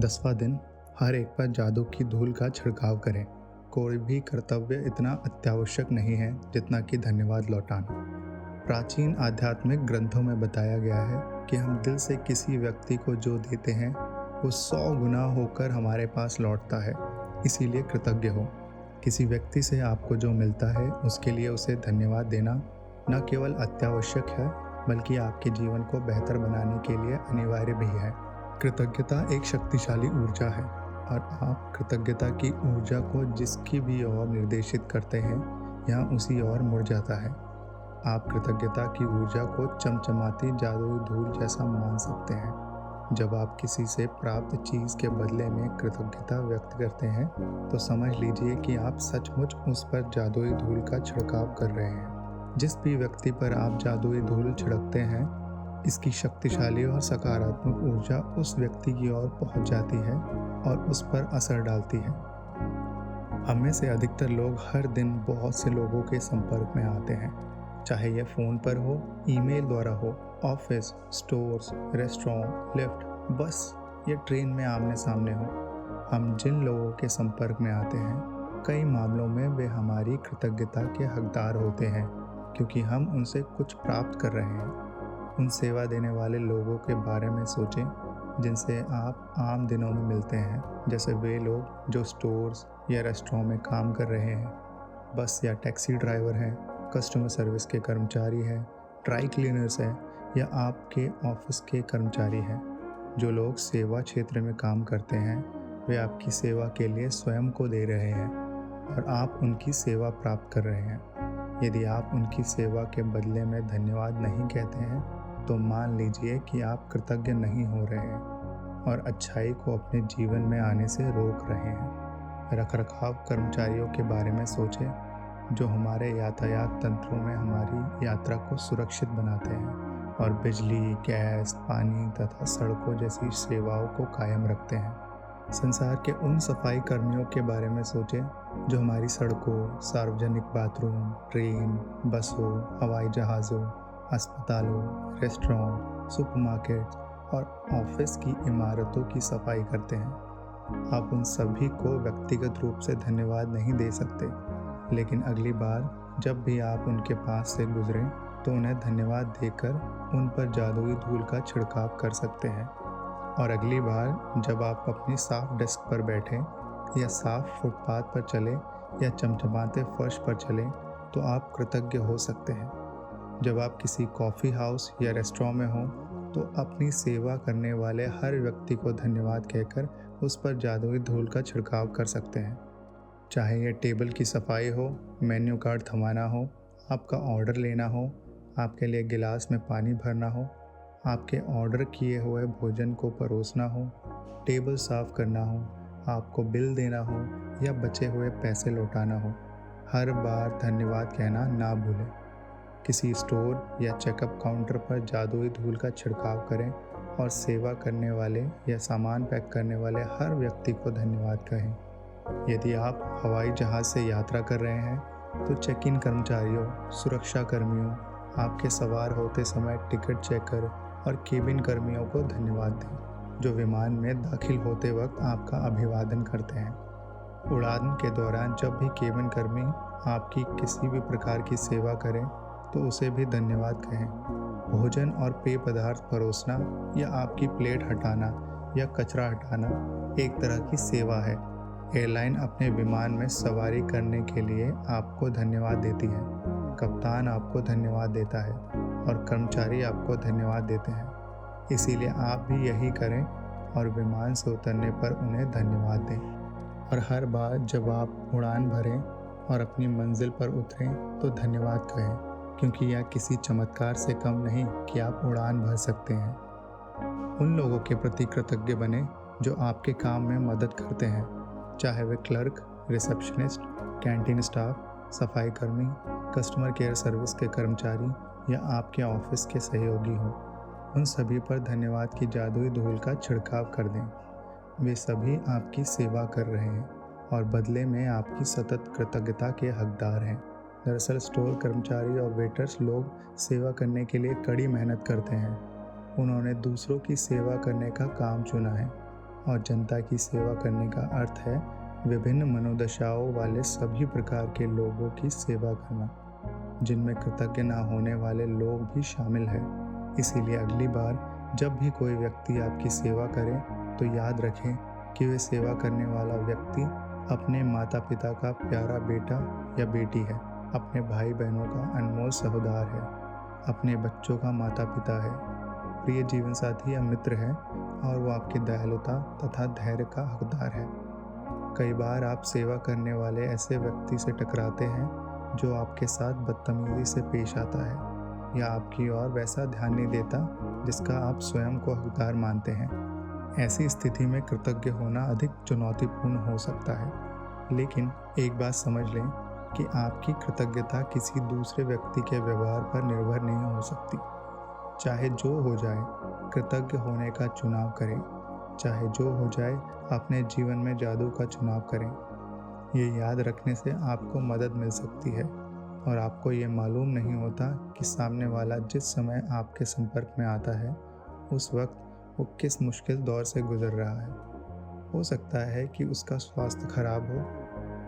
10वां दिन, हर एक पर जादू की धूल का छिड़काव करें। कोई भी कर्तव्य इतना अत्यावश्यक नहीं है जितना कि धन्यवाद लौटाना। प्राचीन आध्यात्मिक ग्रंथों में बताया गया है कि हम दिल से किसी व्यक्ति को जो देते हैं वो 100 गुना होकर हमारे पास लौटता है। इसीलिए कृतज्ञ हो। किसी व्यक्ति से आपको जो मिलता है उसके लिए उसे धन्यवाद देना न केवल अत्यावश्यक है बल्कि आपके जीवन को बेहतर बनाने के लिए अनिवार्य भी है। कृतज्ञता एक शक्तिशाली ऊर्जा है और आप कृतज्ञता की ऊर्जा को जिसकी भी ओर निर्देशित करते हैं यहाँ उसी ओर मुड़ जाता है। आप कृतज्ञता की ऊर्जा को चमचमाती जादुई धूल जैसा मान सकते हैं। जब आप किसी से प्राप्त चीज़ के बदले में कृतज्ञता व्यक्त करते हैं तो समझ लीजिए कि आप सचमुच उस पर जादुई धूल का छिड़काव कर रहे हैं। जिस भी व्यक्ति पर आप जादुई धूल छिड़कते हैं इसकी शक्तिशाली और सकारात्मक ऊर्जा उस व्यक्ति की ओर पहुंच जाती है और उस पर असर डालती है। हम में से अधिकतर लोग हर दिन बहुत से लोगों के संपर्क में आते हैं, चाहे यह फ़ोन पर हो, ईमेल द्वारा हो, ऑफिस, स्टोर्स, रेस्टोरेंट, लिफ्ट, बस या ट्रेन में आमने सामने हो। हम जिन लोगों के संपर्क में आते हैं कई मामलों में वे हमारी कृतज्ञता के हकदार होते हैं क्योंकि हम उनसे कुछ प्राप्त कर रहे हैं। उन सेवा देने वाले लोगों के बारे में सोचें जिनसे आप आम दिनों में मिलते हैं, जैसे वे लोग जो स्टोर्स या रेस्टोरेंट में काम कर रहे हैं, बस या टैक्सी ड्राइवर हैं, कस्टमर सर्विस के कर्मचारी हैं, ड्राई क्लीनर्स हैं या आपके ऑफिस के कर्मचारी हैं। जो लोग सेवा क्षेत्र में काम करते हैं वे आपकी सेवा के लिए स्वयं को दे रहे हैं और आप उनकी सेवा प्राप्त कर रहे हैं। यदि आप उनकी सेवा के बदले में धन्यवाद नहीं कहते हैं तो मान लीजिए कि आप कृतज्ञ नहीं हो रहे हैं और अच्छाई को अपने जीवन में आने से रोक रहे हैं। रखरखाव कर्मचारियों के बारे में सोचें जो हमारे यातायात तंत्रों में हमारी यात्रा को सुरक्षित बनाते हैं और बिजली, गैस, पानी तथा सड़कों जैसी सेवाओं को कायम रखते हैं। संसार के उन सफाई कर्मियों के बारे में सोचें जो हमारी सड़कों, सार्वजनिक बाथरूम, ट्रेन, बसों, हवाई जहाज़ों, अस्पतालों, रेस्टोरेंट, सुपरमार्केट और ऑफिस की इमारतों की सफाई करते हैं। आप उन सभी को व्यक्तिगत रूप से धन्यवाद नहीं दे सकते, लेकिन अगली बार जब भी आप उनके पास से गुजरें तो उन्हें धन्यवाद देकर उन पर जादुई धूल का छिड़काव कर सकते हैं। और अगली बार जब आप अपनी साफ डेस्क पर बैठें या साफ फुटपाथ पर चलें या चमचमाते फर्श पर चलें तो आप कृतज्ञ हो सकते हैं। जब आप किसी कॉफ़ी हाउस या रेस्टोरेंट में हों तो अपनी सेवा करने वाले हर व्यक्ति को धन्यवाद कहकर उस पर जादुई धूल का छिड़काव कर सकते हैं। चाहे यह टेबल की सफाई हो, मेन्यू कार्ड थमाना हो, आपका ऑर्डर लेना हो, आपके लिए गिलास में पानी भरना हो, आपके ऑर्डर किए हुए भोजन को परोसना हो, टेबल साफ करना हो, आपको बिल देना हो या बचे हुए पैसे लौटाना हो, हर बार धन्यवाद कहना ना भूलें। किसी स्टोर या चेकअप काउंटर पर जादुई धूल का छिड़काव करें और सेवा करने वाले या सामान पैक करने वाले हर व्यक्ति को धन्यवाद कहें। यदि आप हवाई जहाज़ से यात्रा कर रहे हैं तो चेक इन कर्मचारियों, सुरक्षा कर्मियों, आपके सवार होते समय टिकट चेकर और केबिन कर्मियों को धन्यवाद दें जो विमान में दाखिल होते वक्त आपका अभिवादन करते हैं। उड़ान के दौरान जब भी केबिन कर्मी आपकी किसी भी प्रकार की सेवा करें तो उसे भी धन्यवाद कहें। भोजन और पेय पदार्थ परोसना या आपकी प्लेट हटाना या कचरा हटाना एक तरह की सेवा है। एयरलाइन अपने विमान में सवारी करने के लिए आपको धन्यवाद देती है, कप्तान आपको धन्यवाद देता है और कर्मचारी आपको धन्यवाद देते हैं। इसीलिए आप भी यही करें और विमान से उतरने पर उन्हें धन्यवाद दें। और हर बार जब आप उड़ान भरें और अपनी मंजिल पर उतरें तो धन्यवाद कहें, क्योंकि यह किसी चमत्कार से कम नहीं कि आप उड़ान भर सकते हैं। उन लोगों के प्रति कृतज्ञ बने जो आपके काम में मदद करते हैं, चाहे वे क्लर्क, रिसेप्शनिस्ट, कैंटीन स्टाफ, सफाई कर्मी, कस्टमर केयर सर्विस के कर्मचारी या आपके ऑफिस के सहयोगी हों। उन सभी पर धन्यवाद की जादुई धूल का छिड़काव कर दें। वे सभी आपकी सेवा कर रहे हैं और बदले में आपकी सतत कृतज्ञता के हकदार हैं। दरअसल स्टोर कर्मचारी और वेटर्स लोग सेवा करने के लिए कड़ी मेहनत करते हैं। उन्होंने दूसरों की सेवा करने का काम चुना है और जनता की सेवा करने का अर्थ है विभिन्न मनोदशाओं वाले सभी प्रकार के लोगों की सेवा करना, जिनमें कृतज्ञ न होने वाले लोग भी शामिल हैं। इसीलिए अगली बार जब भी कोई व्यक्ति आपकी सेवा करे तो याद रखें कि वे सेवा करने वाला व्यक्ति अपने माता पिता का प्यारा बेटा या बेटी है, अपने भाई बहनों का अनमोल सहोदर है, अपने बच्चों का माता पिता है, प्रिय जीवन साथी या मित्र है, और वो आपकी दयालुता तथा धैर्य का हकदार है। कई बार आप सेवा करने वाले ऐसे व्यक्ति से टकराते हैं जो आपके साथ बदतमीजी से पेश आता है या आपकी ओर वैसा ध्यान नहीं देता जिसका आप स्वयं को हकदार मानते हैं। ऐसी स्थिति में कृतज्ञ होना अधिक चुनौतीपूर्ण हो सकता है, लेकिन एक बात समझ लें कि आपकी कृतज्ञता किसी दूसरे व्यक्ति के व्यवहार पर निर्भर नहीं हो सकती। चाहे जो हो जाए, कृतज्ञ होने का चुनाव करें। चाहे जो हो जाए, अपने जीवन में जादू का चुनाव करें। ये याद रखने से आपको मदद मिल सकती है और आपको ये मालूम नहीं होता कि सामने वाला जिस समय आपके संपर्क में आता है उस वक्त वो किस मुश्किल दौर से गुजर रहा है। हो सकता है कि उसका स्वास्थ्य खराब हो,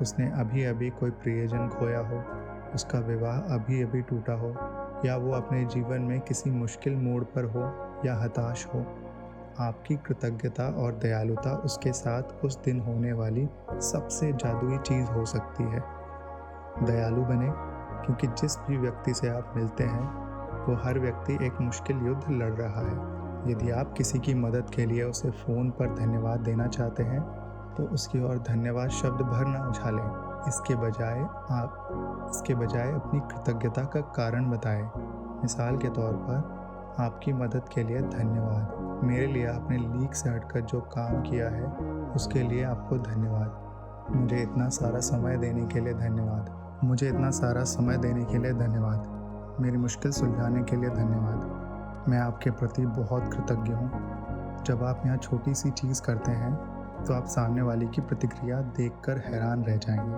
उसने अभी अभी कोई प्रियजन खोया हो, उसका विवाह अभी अभी टूटा हो, या वो अपने जीवन में किसी मुश्किल मोड़ पर हो या हताश हो। आपकी कृतज्ञता और दयालुता उसके साथ उस दिन होने वाली सबसे जादुई चीज़ हो सकती है। दयालु बने, क्योंकि जिस भी व्यक्ति से आप मिलते हैं वो हर व्यक्ति एक मुश्किल युद्ध लड़ रहा है। यदि आप किसी की मदद के लिए उसे फ़ोन पर धन्यवाद देना चाहते हैं तो उसकी ओर धन्यवाद शब्द भर ना उछालें। इसके बजाय अपनी कृतज्ञता का कारण बताएं। मिसाल के तौर पर, आपकी मदद के लिए धन्यवाद। मेरे लिए आपने लीक से हटकर जो काम किया है उसके लिए आपको धन्यवाद। मुझे इतना सारा समय देने के लिए धन्यवाद। मेरी मुश्किल सुलझाने के लिए धन्यवाद। मैं आपके प्रति बहुत कृतज्ञ हूँ। जब आप यहाँ छोटी सी चीज़ करते हैं तो आप सामने वाले की प्रतिक्रिया देखकर हैरान रह जाएंगे,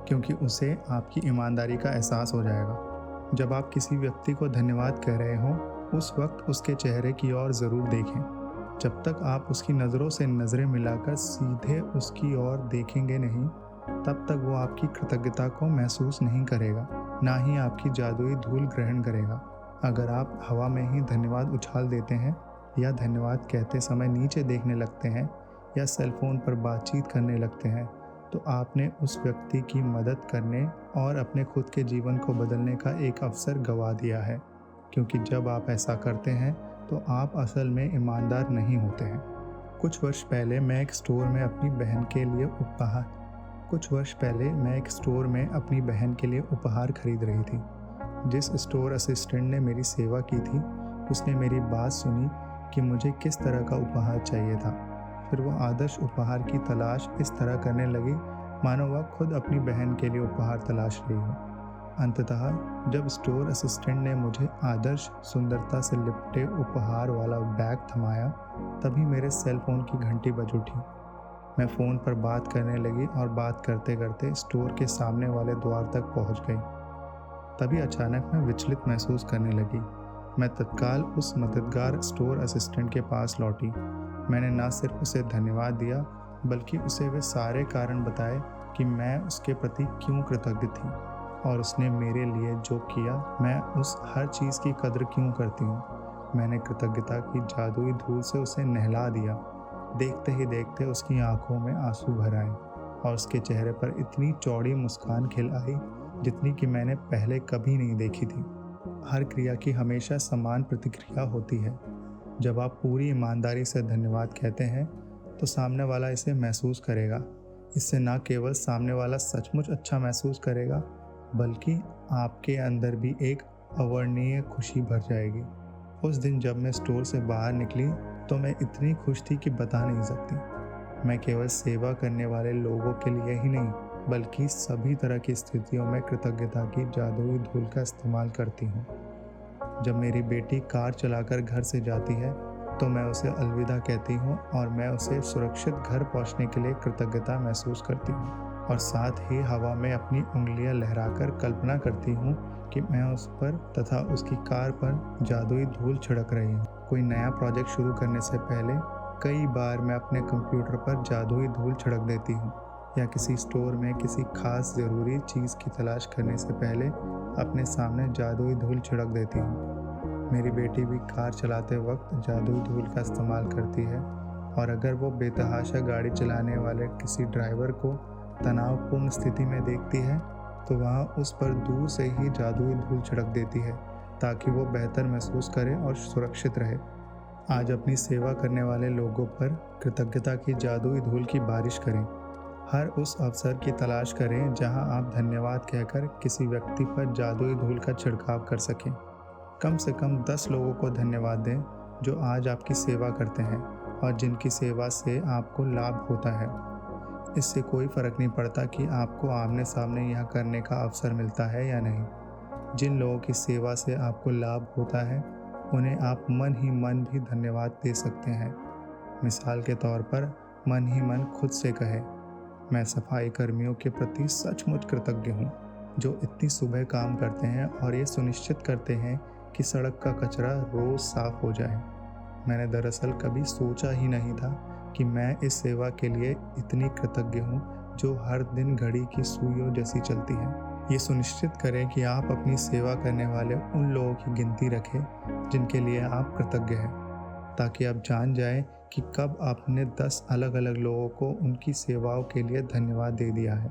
क्योंकि उसे आपकी ईमानदारी का एहसास हो जाएगा। जब आप किसी व्यक्ति को धन्यवाद कह रहे हों उस वक्त उसके चेहरे की ओर ज़रूर देखें। जब तक आप उसकी नज़रों से नज़रें मिलाकर सीधे उसकी ओर देखेंगे नहीं, तब तक वो आपकी कृतज्ञता को महसूस नहीं करेगा, ना ही आपकी जादुई धूल ग्रहण करेगा। अगर आप हवा में ही धन्यवाद उछाल देते हैं या धन्यवाद कहते समय नीचे देखने लगते हैं या सेल फोन पर बातचीत करने लगते हैं, तो आपने उस व्यक्ति की मदद करने और अपने खुद के जीवन को बदलने का एक अवसर गंवा दिया है। क्योंकि जब आप ऐसा करते हैं तो आप असल में ईमानदार नहीं होते हैं। कुछ वर्ष पहले मैं एक स्टोर में अपनी बहन के लिए उपहार खरीद रही थी। जिस स्टोर असिस्टेंट ने मेरी सेवा की थी उसने मेरी बात सुनी कि मुझे किस तरह का उपहार चाहिए था। फिर वो आदर्श उपहार की तलाश इस तरह करने लगी मानो वह खुद अपनी बहन के लिए उपहार तलाश रही हो। अंततः जब स्टोर असिस्टेंट ने मुझे आदर्श सुंदरता से लिपटे उपहार वाला बैग थमाया, तभी मेरे सेल फोन की घंटी बज उठी। मैं फ़ोन पर बात करने लगी और बात करते करते स्टोर के सामने वाले द्वार तक पहुंच गई। तभी अचानक मैं विचलित महसूस करने लगी। मैं तत्काल उस मददगार स्टोर असिस्टेंट के पास लौटी। मैंने न सिर्फ उसे धन्यवाद दिया बल्कि उसे वे सारे कारण बताए कि मैं उसके प्रति क्यों कृतज्ञ थी और उसने मेरे लिए जो किया, मैं उस हर चीज़ की कदर क्यों करती हूँ। मैंने कृतज्ञता की जादुई धूल से उसे नहला दिया। देखते ही देखते उसकी आंखों में आंसू भर आए और उसके चेहरे पर इतनी चौड़ी मुस्कान खिल आई जितनी कि मैंने पहले कभी नहीं देखी थी। हर क्रिया की हमेशा समान प्रतिक्रिया होती है। जब आप पूरी ईमानदारी से धन्यवाद कहते हैं तो सामने वाला इसे महसूस करेगा। इससे न केवल सामने वाला सचमुच अच्छा महसूस करेगा बल्कि आपके अंदर भी एक अवर्णनीय खुशी भर जाएगी। उस दिन जब मैं स्टोर से बाहर निकली तो मैं इतनी खुश थी कि बता नहीं सकती। मैं केवल सेवा करने वाले लोगों के लिए ही नहीं बल्कि सभी तरह की स्थितियों में कृतज्ञता की जादुई धूल का इस्तेमाल करती हूँ। जब मेरी बेटी कार चलाकर घर से जाती है तो मैं उसे अलविदा कहती हूँ और मैं उसे सुरक्षित घर पहुँचने के लिए कृतज्ञता महसूस करती हूँ और साथ ही हवा में अपनी उंगलियां लहराकर कल्पना करती हूँ कि मैं उस पर तथा उसकी कार पर जादुई धूल छिड़क रही हूँ। कोई नया प्रोजेक्ट शुरू करने से पहले कई बार मैं अपने कंप्यूटर पर जादुई धूल छिड़क देती हूँ या किसी स्टोर में किसी खास ज़रूरी चीज़ की तलाश करने से पहले अपने सामने जादुई धूल छिड़क देती हूँ। मेरी बेटी भी कार चलाते वक्त जादुई धूल का इस्तेमाल करती है, और अगर वो बेतहाशा गाड़ी चलाने वाले किसी ड्राइवर को तनावपूर्ण स्थिति में देखती है तो वहाँ उस पर दूर से ही जादुई धूल छिड़क देती है ताकि वो बेहतर महसूस करे और सुरक्षित रहे। आज अपनी सेवा करने वाले लोगों पर कृतज्ञता की जादुई धूल की बारिश करें। हर उस अवसर की तलाश करें जहां आप धन्यवाद कहकर किसी व्यक्ति पर जादुई धूल का छिड़काव कर सकें। कम से कम 10 लोगों को धन्यवाद दें जो आज आपकी सेवा करते हैं और जिनकी सेवा से आपको लाभ होता है। इससे कोई फ़र्क नहीं पड़ता कि आपको आमने सामने यह करने का अवसर मिलता है या नहीं। जिन लोगों की सेवा से आपको लाभ होता है उन्हें आप मन ही मन भी धन्यवाद दे सकते हैं। मिसाल के तौर पर मन ही मन खुद से कहें, मैं सफाई कर्मियों के प्रति सचमुच कृतज्ञ हूँ जो इतनी सुबह काम करते हैं और ये सुनिश्चित करते हैं कि सड़क का कचरा रोज़ साफ हो जाए। मैंने दरअसल कभी सोचा ही नहीं था कि मैं इस सेवा के लिए इतनी कृतज्ञ हूँ जो हर दिन घड़ी की सुइयों जैसी चलती है। ये सुनिश्चित करें कि आप अपनी सेवा करने वाले उन लोगों की गिनती रखें जिनके लिए आप कृतज्ञ हैं, ताकि आप जान जाएं कि कब आपने 10 अलग अलग लोगों को उनकी सेवाओं के लिए धन्यवाद दे दिया है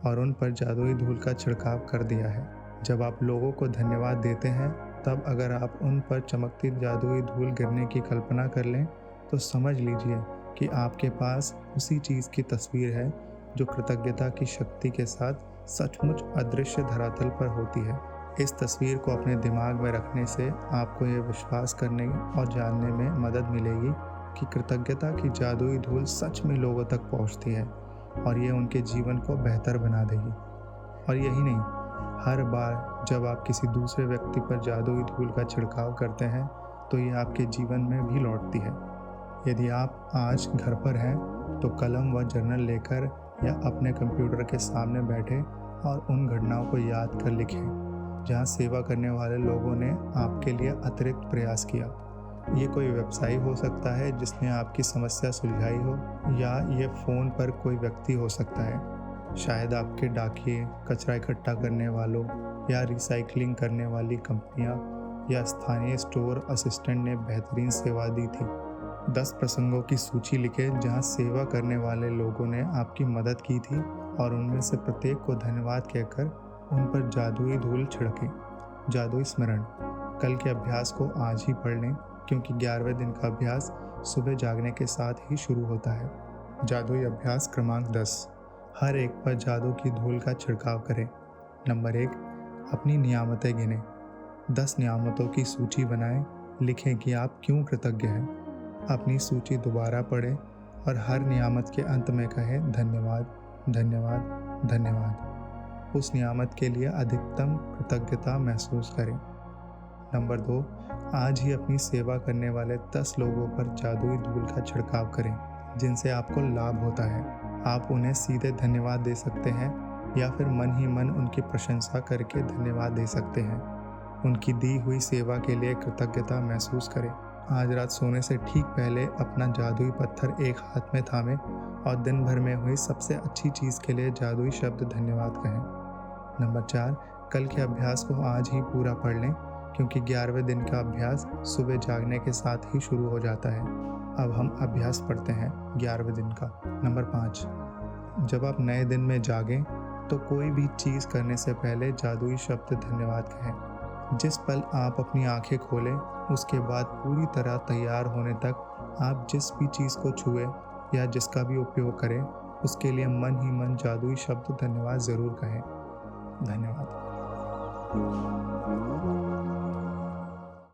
और उन पर जादुई धूल का छिड़काव कर दिया है। जब आप लोगों को धन्यवाद देते हैं तब अगर आप उन पर चमकती जादुई धूल गिरने की कल्पना कर लें तो समझ लीजिए कि आपके पास उसी चीज़ की तस्वीर है जो कृतज्ञता की शक्ति के साथ सचमुच अदृश्य धरातल पर होती है। इस तस्वीर को अपने दिमाग में रखने से आपको ये विश्वास करने और जानने में मदद मिलेगी कि कृतज्ञता की जादुई धूल सच में लोगों तक पहुंचती है और ये उनके जीवन को बेहतर बना देगी। और यही नहीं, हर बार जब आप किसी दूसरे व्यक्ति पर जादुई धूल का छिड़काव करते हैं तो ये आपके जीवन में भी लौटती है। यदि आप आज घर पर हैं तो कलम व जर्नल लेकर या अपने कंप्यूटर के सामने बैठे और उन घटनाओं को याद कर लिखें जहां सेवा करने वाले लोगों ने आपके लिए अतिरिक्त प्रयास किया। ये कोई वेबसाइट हो सकता है जिसने आपकी समस्या सुलझाई हो, या ये फ़ोन पर कोई व्यक्ति हो सकता है, शायद आपके डाकिये, कचरा इकट्ठा करने वालों या रिसाइकलिंग करने वाली कंपनियां या स्थानीय स्टोर असिस्टेंट ने बेहतरीन सेवा दी थी। 10 प्रसंगों की सूची लिखें जहां सेवा करने वाले लोगों ने आपकी मदद की थी और उनमें से प्रत्येक को धन्यवाद कहकर उन पर जादुई धूल छिड़कें। जादुई स्मरण। कल के अभ्यास को आज ही पढ़ लें क्योंकि 11वें दिन का अभ्यास सुबह जागने के साथ ही शुरू होता है। जादुई अभ्यास क्रमांक 10। हर एक पर जादू की धूल का छिड़काव करें। नंबर 1, अपनी नियामतें गिनें। 10 नियामतों की सूची बनाएं। लिखें कि आप क्यों कृतज्ञ हैं। अपनी सूची दोबारा पढ़ें और हर नियामत के अंत में कहें धन्यवाद, धन्यवाद, धन्यवाद। उस नियामत के लिए अधिकतम कृतज्ञता महसूस करें। नंबर 2, आज ही अपनी सेवा करने वाले 10 लोगों पर जादुई धूल का छिड़काव करें जिनसे आपको लाभ होता है। आप उन्हें सीधे धन्यवाद दे सकते हैं या फिर मन ही मन उनकी प्रशंसा करके धन्यवाद दे सकते हैं। उनकी दी हुई सेवा के लिए कृतज्ञता महसूस करें। आज रात सोने से ठीक पहले अपना जादुई पत्थर एक हाथ में थामें और दिन भर में हुई सबसे अच्छी चीज़ के लिए जादुई शब्द धन्यवाद कहें। नंबर 4, कल के अभ्यास को आज ही पूरा पढ़ लें क्योंकि 11वें दिन का अभ्यास सुबह जागने के साथ ही शुरू हो जाता है। अब हम अभ्यास पढ़ते हैं 11वें दिन का। नंबर 5, जब आप नए दिन में जागें तो कोई भी चीज़ करने से पहले जादुई शब्द धन्यवाद कहें। जिस पल आप अपनी आंखें खोलें उसके बाद पूरी तरह तैयार होने तक आप जिस भी चीज़ को छुए या जिसका भी उपयोग करें उसके लिए मन ही मन जादुई शब्द धन्यवाद ज़रूर कहें। धन्यवाद।